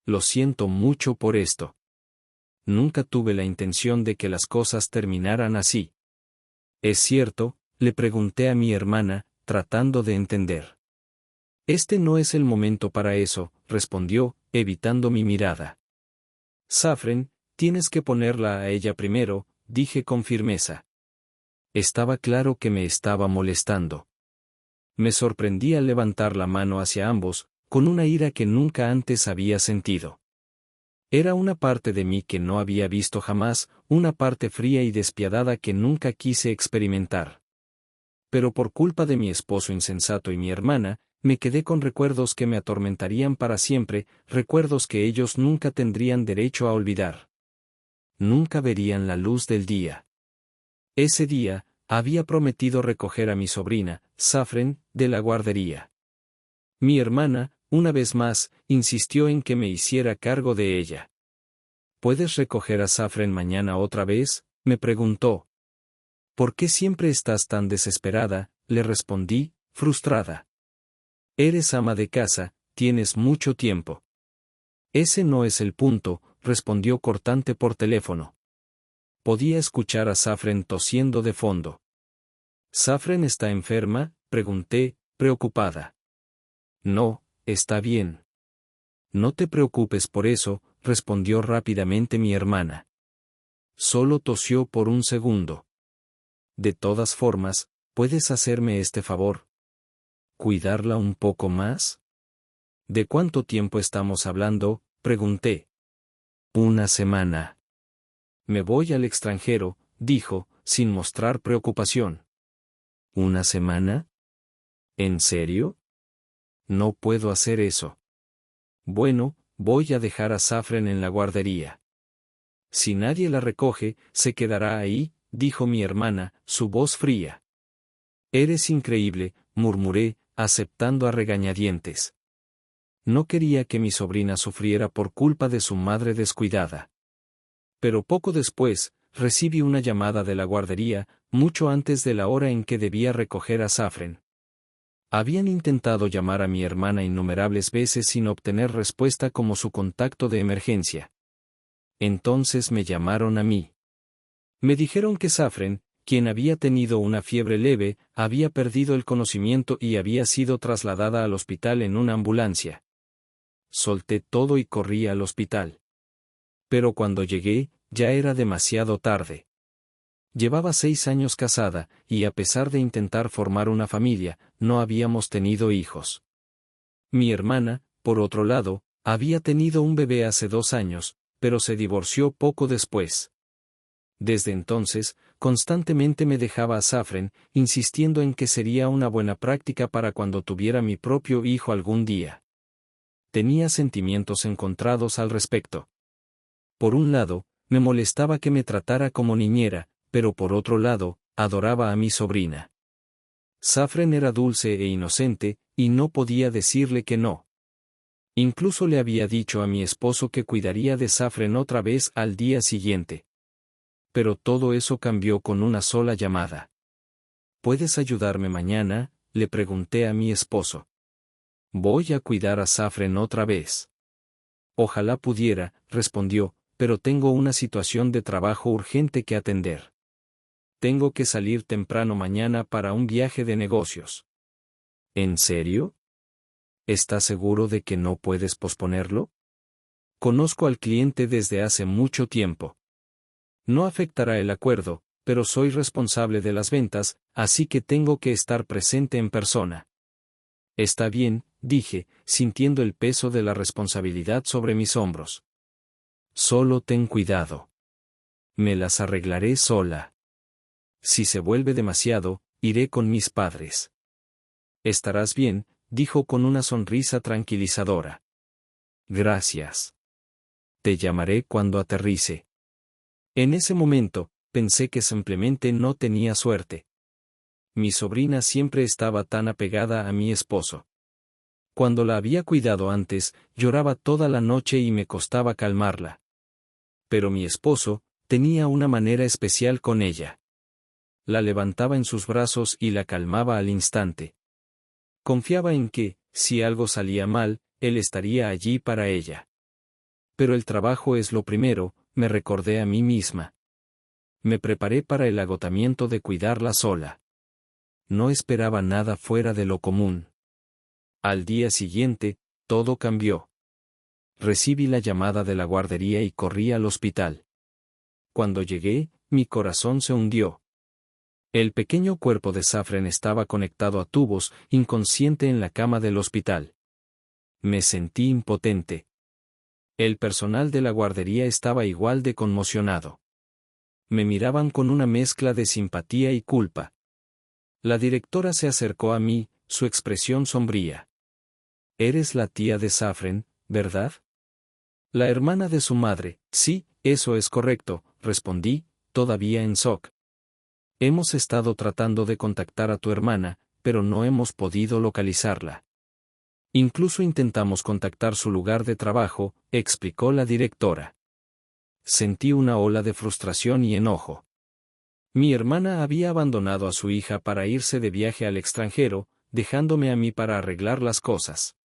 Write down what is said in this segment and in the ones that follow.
Lo siento mucho por esto. Nunca tuve la intención de que las cosas terminaran así. ¿Es cierto?, le pregunté a mi hermana, tratando de entender. Este no es el momento para eso, respondió, evitando mi mirada. Safren, tienes que ponerla a ella primero, dije con firmeza. Estaba claro que me estaba molestando. Me sorprendí al levantar la mano hacia ambos, con una ira que nunca antes había sentido. Era una parte de mí que no había visto jamás, una parte fría y despiadada que nunca quise experimentar. Pero por culpa de mi esposo insensato y mi hermana, me quedé con recuerdos que me atormentarían para siempre, recuerdos que ellos nunca tendrían derecho a olvidar. Nunca verían la luz del día. Ese día, había prometido recoger a mi sobrina, Safren, de la guardería. Mi hermana, una vez más, insistió en que me hiciera cargo de ella. ¿Puedes recoger a Safren mañana otra vez?, me preguntó. ¿Por qué siempre estás tan desesperada?, le respondí, frustrada. Eres ama de casa, tienes mucho tiempo. Ese no es el punto, respondió cortante por teléfono. Podía escuchar a Safren tosiendo de fondo. ¿Safren está enferma?, pregunté, preocupada. No, está bien. No te preocupes por eso, respondió rápidamente mi hermana. Solo tosió por un segundo. De todas formas, ¿puedes hacerme este favor? ¿Cuidarla un poco más? ¿De cuánto tiempo estamos hablando?, pregunté. Una semana. Me voy al extranjero, dijo, sin mostrar preocupación. ¿Una semana? ¿En serio? No puedo hacer eso. Bueno, voy a dejar a Safren en la guardería. Si nadie la recoge, se quedará ahí, dijo mi hermana, su voz fría. Eres increíble, murmuré, aceptando a regañadientes. No quería que mi sobrina sufriera por culpa de su madre descuidada. Pero poco después, recibí una llamada de la guardería, mucho antes de la hora en que debía recoger a Safren. Habían intentado llamar a mi hermana innumerables veces sin obtener respuesta como su contacto de emergencia. Entonces me llamaron a mí. Me dijeron que Safren, quien había tenido una fiebre leve, había perdido el conocimiento y había sido trasladada al hospital en una ambulancia. Solté todo y corrí al hospital. Pero cuando llegué, ya era demasiado tarde. Llevaba 6 años casada, y a pesar de intentar formar una familia, no habíamos tenido hijos. Mi hermana, por otro lado, había tenido un bebé hace 2 años, pero se divorció poco después. Desde entonces, constantemente me dejaba a Safren, insistiendo en que sería una buena práctica para cuando tuviera mi propio hijo algún día. Tenía sentimientos encontrados al respecto. Por un lado, me molestaba que me tratara como niñera, pero por otro lado, adoraba a mi sobrina. Safren era dulce e inocente, y no podía decirle que no. Incluso le había dicho a mi esposo que cuidaría de Safren otra vez al día siguiente. Pero todo eso cambió con una sola llamada. ¿Puedes ayudarme mañana?, le pregunté a mi esposo. Voy a cuidar a Safren otra vez. Ojalá pudiera, respondió, pero tengo una situación de trabajo urgente que atender. Tengo que salir temprano mañana para un viaje de negocios. ¿En serio? ¿Estás seguro de que no puedes posponerlo? Conozco al cliente desde hace mucho tiempo. No afectará el acuerdo, pero soy responsable de las ventas, así que tengo que estar presente en persona. Está bien, dije, sintiendo el peso de la responsabilidad sobre mis hombros. Solo ten cuidado. Me las arreglaré sola. Si se vuelve demasiado, iré con mis padres. Estarás bien, dijo con una sonrisa tranquilizadora. Gracias. Te llamaré cuando aterrice. En ese momento, pensé que simplemente no tenía suerte. Mi sobrina siempre estaba tan apegada a mi esposo. Cuando la había cuidado antes, lloraba toda la noche y me costaba calmarla. Pero mi esposo, tenía una manera especial con ella. La levantaba en sus brazos y la calmaba al instante. Confiaba en que, si algo salía mal, él estaría allí para ella. Pero el trabajo es lo primero, me recordé a mí misma. Me preparé para el agotamiento de cuidarla sola. No esperaba nada fuera de lo común. Al día siguiente, todo cambió. Recibí la llamada de la guardería y corrí al hospital. Cuando llegué, mi corazón se hundió. El pequeño cuerpo de Safren estaba conectado a tubos, inconsciente en la cama del hospital. Me sentí impotente. El personal de la guardería estaba igual de conmocionado. Me miraban con una mezcla de simpatía y culpa. La directora se acercó a mí, su expresión sombría. «Eres la tía de Safren, ¿verdad?» «La hermana de su madre, sí, eso es correcto», respondí, todavía en shock. «Hemos estado tratando de contactar a tu hermana, pero no hemos podido localizarla. Incluso intentamos contactar su lugar de trabajo», explicó la directora. Sentí una ola de frustración y enojo. Mi hermana había abandonado a su hija para irse de viaje al extranjero, dejándome a mí para arreglar las cosas.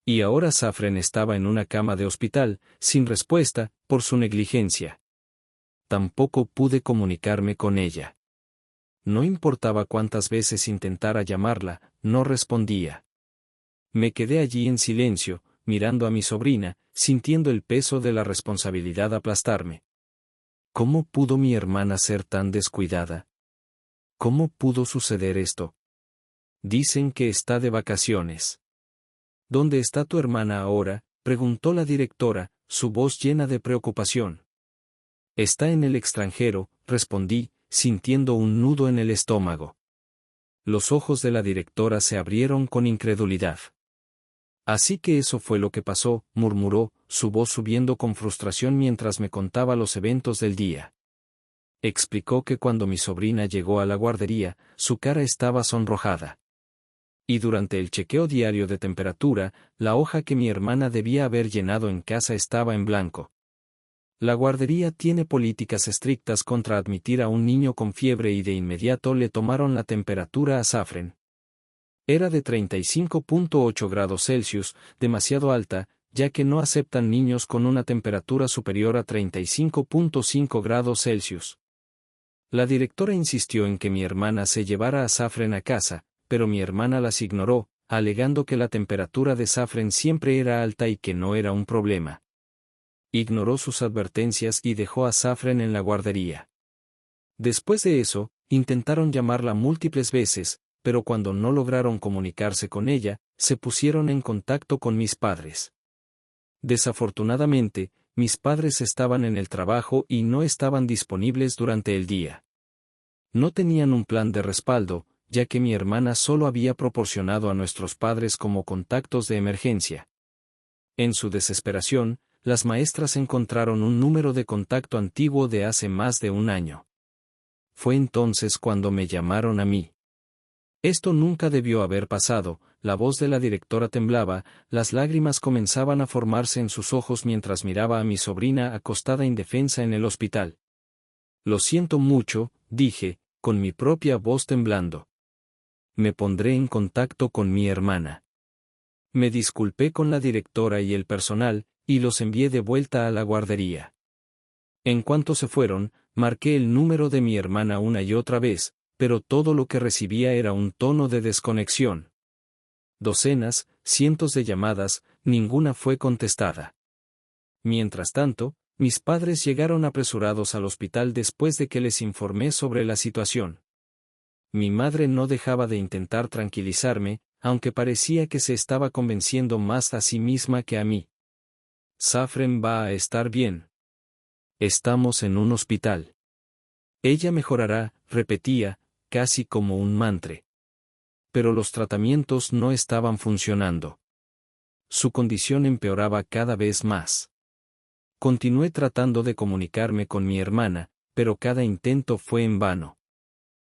Y ahora Safren estaba en una cama de hospital, sin respuesta, por su negligencia. Tampoco pude comunicarme con ella. No importaba cuántas veces intentara llamarla, no respondía. Me quedé allí en silencio, mirando a mi sobrina, sintiendo el peso de la responsabilidad aplastarme. ¿Cómo pudo mi hermana ser tan descuidada? ¿Cómo pudo suceder esto? Dicen que está de vacaciones. ¿Dónde está tu hermana ahora?, preguntó la directora, su voz llena de preocupación. Está en el extranjero, respondí, sintiendo un nudo en el estómago. Los ojos de la directora se abrieron con incredulidad. Así que eso fue lo que pasó, murmuró, su voz subiendo con frustración mientras me contaba los eventos del día. Explicó que cuando mi sobrina llegó a la guardería, su cara estaba sonrojada. Y durante el chequeo diario de temperatura, la hoja que mi hermana debía haber llenado en casa estaba en blanco. La guardería tiene políticas estrictas contra admitir a un niño con fiebre y de inmediato le tomaron la temperatura a Safren. Era de 35.8 grados Celsius, demasiado alta, ya que no aceptan niños con una temperatura superior a 35.5 grados Celsius. La directora insistió en que mi hermana se llevara a Safren a casa, pero mi hermana las ignoró, alegando que la temperatura de Safren siempre era alta y que no era un problema. Ignoró sus advertencias y dejó a Safren en la guardería. Después de eso, intentaron llamarla múltiples veces, pero cuando no lograron comunicarse con ella, se pusieron en contacto con mis padres. Desafortunadamente, mis padres estaban en el trabajo y no estaban disponibles durante el día. No tenían un plan de respaldo, ya que mi hermana solo había proporcionado a nuestros padres como contactos de emergencia. En su desesperación, las maestras encontraron un número de contacto antiguo de hace más de un año. Fue entonces cuando me llamaron a mí. Esto nunca debió haber pasado, la voz de la directora temblaba, las lágrimas comenzaban a formarse en sus ojos mientras miraba a mi sobrina acostada indefensa en el hospital. Lo siento mucho, dije, con mi propia voz temblando. Me pondré en contacto con mi hermana. Me disculpé con la directora y el personal, y los envié de vuelta a la guardería. En cuanto se fueron, marqué el número de mi hermana una y otra vez, pero todo lo que recibía era un tono de desconexión. Docenas, cientos de llamadas, ninguna fue contestada. Mientras tanto, mis padres llegaron apresurados al hospital después de que les informé sobre la situación. Mi madre no dejaba de intentar tranquilizarme, aunque parecía que se estaba convenciendo más a sí misma que a mí. Safren va a estar bien. Estamos en un hospital. Ella mejorará, repetía, casi como un mantra. Pero los tratamientos no estaban funcionando. Su condición empeoraba cada vez más. Continué tratando de comunicarme con mi hermana, pero cada intento fue en vano.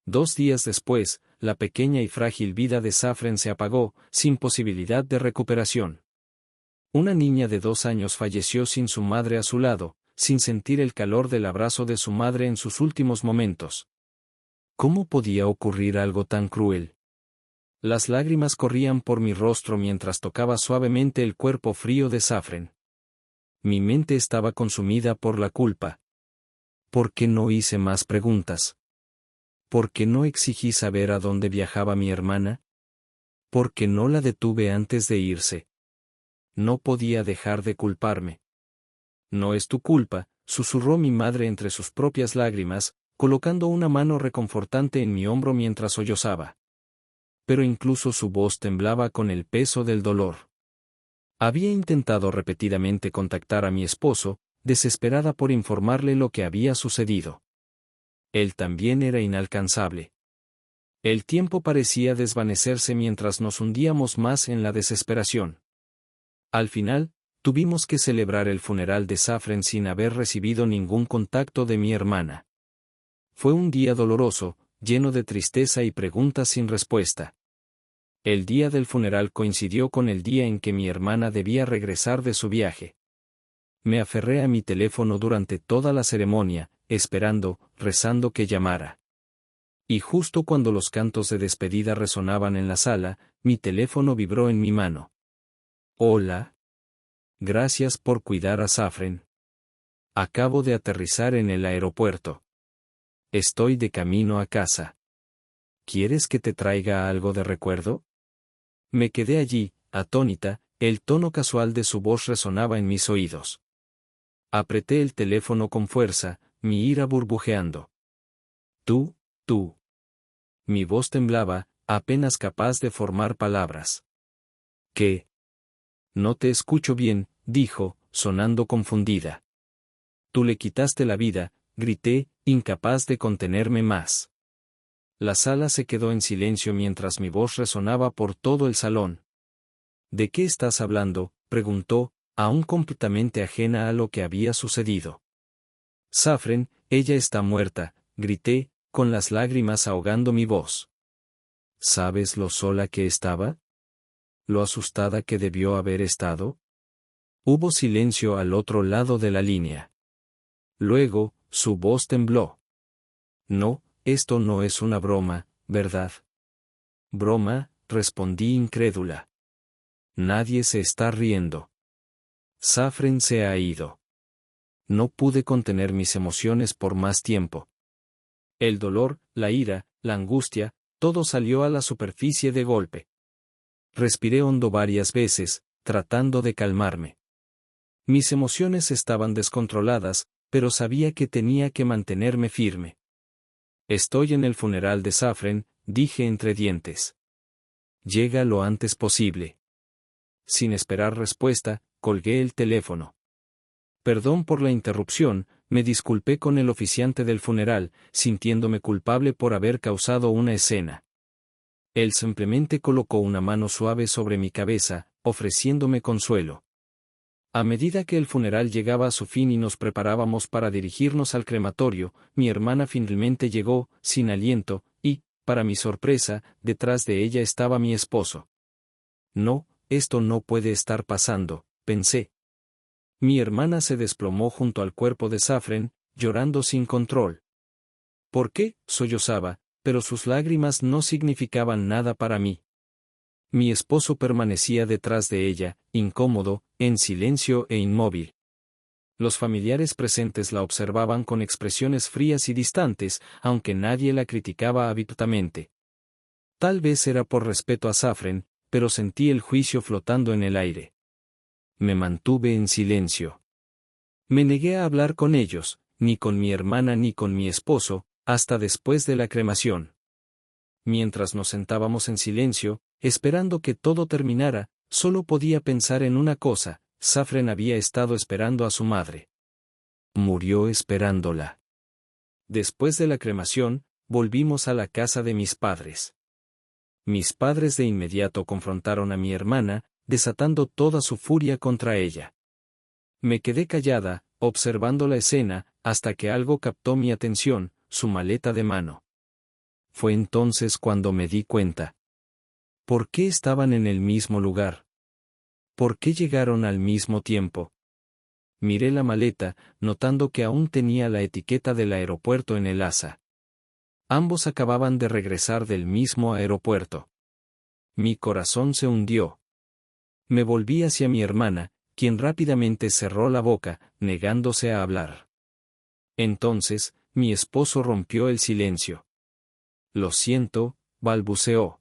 2 días después, la pequeña y frágil vida de Safren se apagó, sin posibilidad de recuperación. Una niña de 2 años falleció sin su madre a su lado, sin sentir el calor del abrazo de su madre en sus últimos momentos. ¿Cómo podía ocurrir algo tan cruel? Las lágrimas corrían por mi rostro mientras tocaba suavemente el cuerpo frío de Safren. Mi mente estaba consumida por la culpa. ¿Por qué no hice más preguntas? ¿Por qué no exigí saber a dónde viajaba mi hermana? ¿Por qué no la detuve antes de irse? No podía dejar de culparme. No es tu culpa, susurró mi madre entre sus propias lágrimas, colocando una mano reconfortante en mi hombro mientras sollozaba. Pero incluso su voz temblaba con el peso del dolor. Había intentado repetidamente contactar a mi esposo, desesperada por informarle lo que había sucedido. Él también era inalcanzable. El tiempo parecía desvanecerse mientras nos hundíamos más en la desesperación. Al final, tuvimos que celebrar el funeral de Safren sin haber recibido ningún contacto de mi hermana. Fue un día doloroso, lleno de tristeza y preguntas sin respuesta. El día del funeral coincidió con el día en que mi hermana debía regresar de su viaje. Me aferré a mi teléfono durante toda la ceremonia, esperando, rezando que llamara. Y justo cuando los cantos de despedida resonaban en la sala, mi teléfono vibró en mi mano. Hola. Gracias por cuidar a Safren. Acabo de aterrizar en el aeropuerto. Estoy de camino a casa. ¿Quieres que te traiga algo de recuerdo? Me quedé allí, atónita, el tono casual de su voz resonaba en mis oídos. Apreté el teléfono con fuerza, mi ira burbujeando. Tú. Mi voz temblaba, apenas capaz de formar palabras. ¿Qué? No te escucho bien, dijo, sonando confundida. Tú le quitaste la vida, grité, incapaz de contenerme más. La sala se quedó en silencio mientras mi voz resonaba por todo el salón. ¿De qué estás hablando?, preguntó, aún completamente ajena a lo que había sucedido. Safren, ella está muerta, grité, con las lágrimas ahogando mi voz. ¿Sabes lo sola que estaba? ¿Lo asustada que debió haber estado? Hubo silencio al otro lado de la línea. Luego, su voz tembló. No, esto no es una broma, ¿verdad? Broma, respondí incrédula. Nadie se está riendo. Safren se ha ido. No pude contener mis emociones por más tiempo. El dolor, la ira, la angustia, todo salió a la superficie de golpe. Respiré hondo varias veces, tratando de calmarme. Mis emociones estaban descontroladas, pero sabía que tenía que mantenerme firme. Estoy en el funeral de Safren, dije entre dientes. Llega lo antes posible. Sin esperar respuesta, colgué el teléfono. Perdón por la interrupción, me disculpé con el oficiante del funeral, sintiéndome culpable por haber causado una escena. Él simplemente colocó una mano suave sobre mi cabeza, ofreciéndome consuelo. A medida que el funeral llegaba a su fin y nos preparábamos para dirigirnos al crematorio, mi hermana finalmente llegó, sin aliento, y, para mi sorpresa, detrás de ella estaba mi esposo. No, esto no puede estar pasando, pensé. Mi hermana se desplomó junto al cuerpo de Safren, llorando sin control. ¿Por qué?, sollozaba, pero sus lágrimas no significaban nada para mí. Mi esposo permanecía detrás de ella, incómodo, en silencio e inmóvil. Los familiares presentes la observaban con expresiones frías y distantes, aunque nadie la criticaba abiertamente. Tal vez era por respeto a Safren, pero sentí el juicio flotando en el aire. Me mantuve en silencio. Me negué a hablar con ellos, ni con mi hermana ni con mi esposo, hasta después de la cremación. Mientras nos sentábamos en silencio, esperando que todo terminara, solo podía pensar en una cosa: Safren había estado esperando a su madre. Murió esperándola. Después de la cremación, volvimos a la casa de mis padres. Mis padres de inmediato confrontaron a mi hermana, desatando toda su furia contra ella. Me quedé callada, observando la escena, hasta que algo captó mi atención: su maleta de mano. Fue entonces cuando me di cuenta. ¿Por qué estaban en el mismo lugar? ¿Por qué llegaron al mismo tiempo? Miré la maleta, notando que aún tenía la etiqueta del aeropuerto en el asa. Ambos acababan de regresar del mismo aeropuerto. Mi corazón se hundió. Me volví hacia mi hermana, quien rápidamente cerró la boca, negándose a hablar. Entonces, mi esposo rompió el silencio. Lo siento, balbuceó.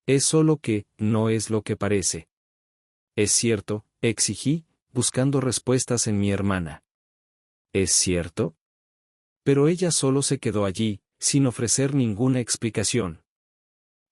Es solo que, no es lo que parece. Es cierto, exigí, buscando respuestas en mi hermana. ¿Es cierto? Pero ella solo se quedó allí, sin ofrecer ninguna explicación.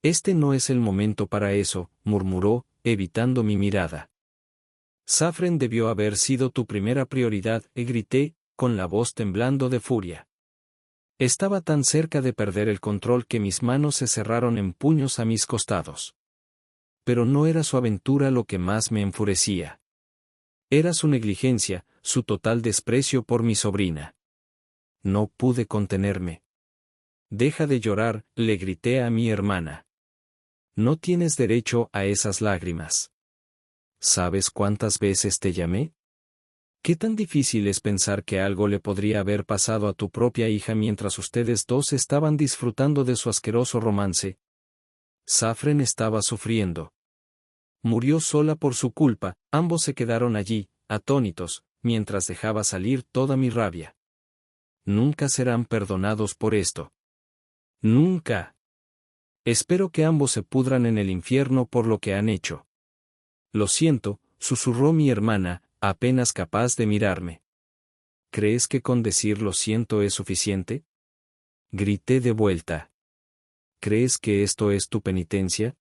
Este no es el momento para eso, murmuró, evitando mi mirada. Safren debió haber sido tu primera prioridad, grité, con la voz temblando de furia. Estaba tan cerca de perder el control que mis manos se cerraron en puños a mis costados. Pero no era su aventura lo que más me enfurecía. Era su negligencia, su total desprecio por mi sobrina. No pude contenerme. Deja de llorar, le grité a mi hermana. No tienes derecho a esas lágrimas. ¿Sabes cuántas veces te llamé? ¿Qué tan difícil es pensar que algo le podría haber pasado a tu propia hija mientras ustedes dos estaban disfrutando de su asqueroso romance? Safren estaba sufriendo. Murió sola por su culpa, ambos se quedaron allí, atónitos, mientras dejaba salir toda mi rabia. Nunca serán perdonados por esto. Nunca. Espero que ambos se pudran en el infierno por lo que han hecho. Lo siento, susurró mi hermana, apenas capaz de mirarme. ¿Crees que con decir lo siento es suficiente? Grité de vuelta. ¿Crees que esto es tu penitencia?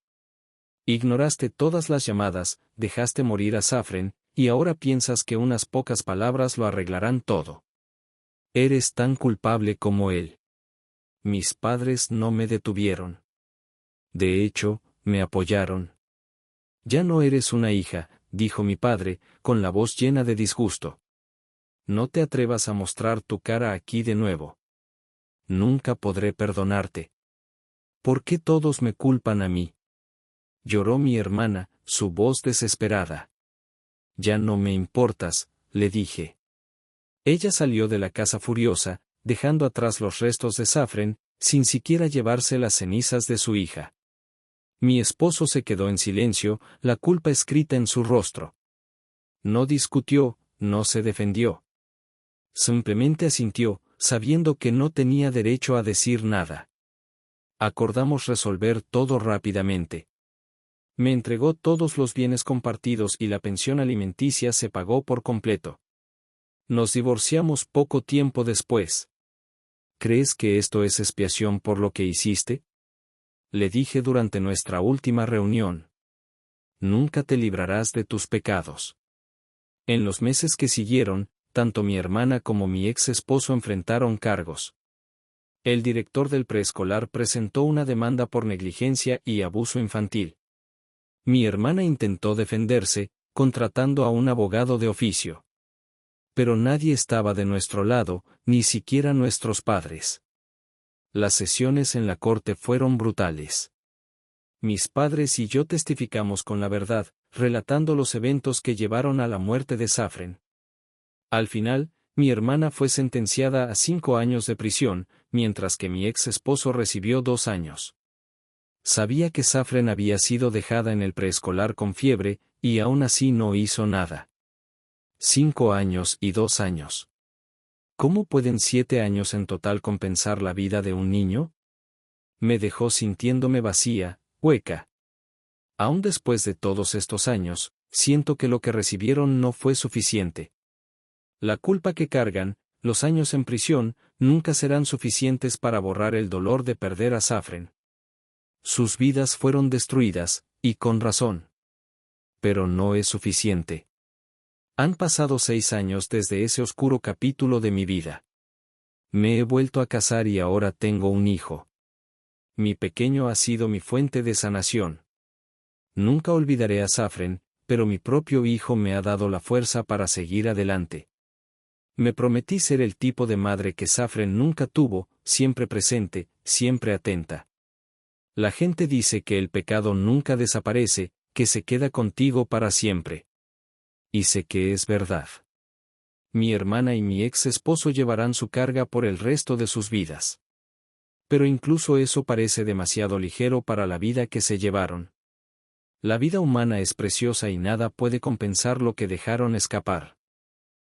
Ignoraste todas las llamadas, dejaste morir a Safren, y ahora piensas que unas pocas palabras lo arreglarán todo. Eres tan culpable como él. Mis padres no me detuvieron. De hecho, me apoyaron. Ya no eres una hija, dijo mi padre, con la voz llena de disgusto. No te atrevas a mostrar tu cara aquí de nuevo. Nunca podré perdonarte. ¿Por qué todos me culpan a mí? Lloró mi hermana, su voz desesperada. Ya no me importas, le dije. Ella salió de la casa furiosa, dejando atrás los restos de Safren, sin siquiera llevarse las cenizas de su hija. Mi esposo se quedó en silencio, la culpa escrita en su rostro. No discutió, no se defendió. Simplemente asintió, sabiendo que no tenía derecho a decir nada. Acordamos resolver todo rápidamente. Me entregó todos los bienes compartidos y la pensión alimenticia se pagó por completo. Nos divorciamos poco tiempo después. ¿Crees que esto es expiación por lo que hiciste? Le dije durante nuestra última reunión. Nunca te librarás de tus pecados. En los meses que siguieron, tanto mi hermana como mi ex esposo enfrentaron cargos. El director del preescolar presentó una demanda por negligencia y abuso infantil. Mi hermana intentó defenderse, contratando a un abogado de oficio. Pero nadie estaba de nuestro lado, ni siquiera nuestros padres. Las sesiones en la corte fueron brutales. Mis padres y yo testificamos con la verdad, relatando los eventos que llevaron a la muerte de Safren. Al final, mi hermana fue sentenciada a 5 años de prisión, mientras que mi ex esposo recibió 2 años. Sabía que Safren había sido dejada en el preescolar con fiebre, y aún así no hizo nada. 5 años y 2 años. ¿Cómo pueden 7 años en total compensar la vida de un niño? Me dejó sintiéndome vacía, hueca. Aún después de todos estos años, siento que lo que recibieron no fue suficiente. La culpa que cargan, los años en prisión, nunca serán suficientes para borrar el dolor de perder a Safren. Sus vidas fueron destruidas, y con razón. Pero no es suficiente. Han pasado 6 años desde ese oscuro capítulo de mi vida. Me he vuelto a casar y ahora tengo un hijo. Mi pequeño ha sido mi fuente de sanación. Nunca olvidaré a Safren, pero mi propio hijo me ha dado la fuerza para seguir adelante. Me prometí ser el tipo de madre que Safren nunca tuvo, siempre presente, siempre atenta. La gente dice que el pecado nunca desaparece, que se queda contigo para siempre. Y sé que es verdad. Mi hermana y mi ex esposo llevarán su carga por el resto de sus vidas. Pero incluso eso parece demasiado ligero para la vida que se llevaron. La vida humana es preciosa y nada puede compensar lo que dejaron escapar.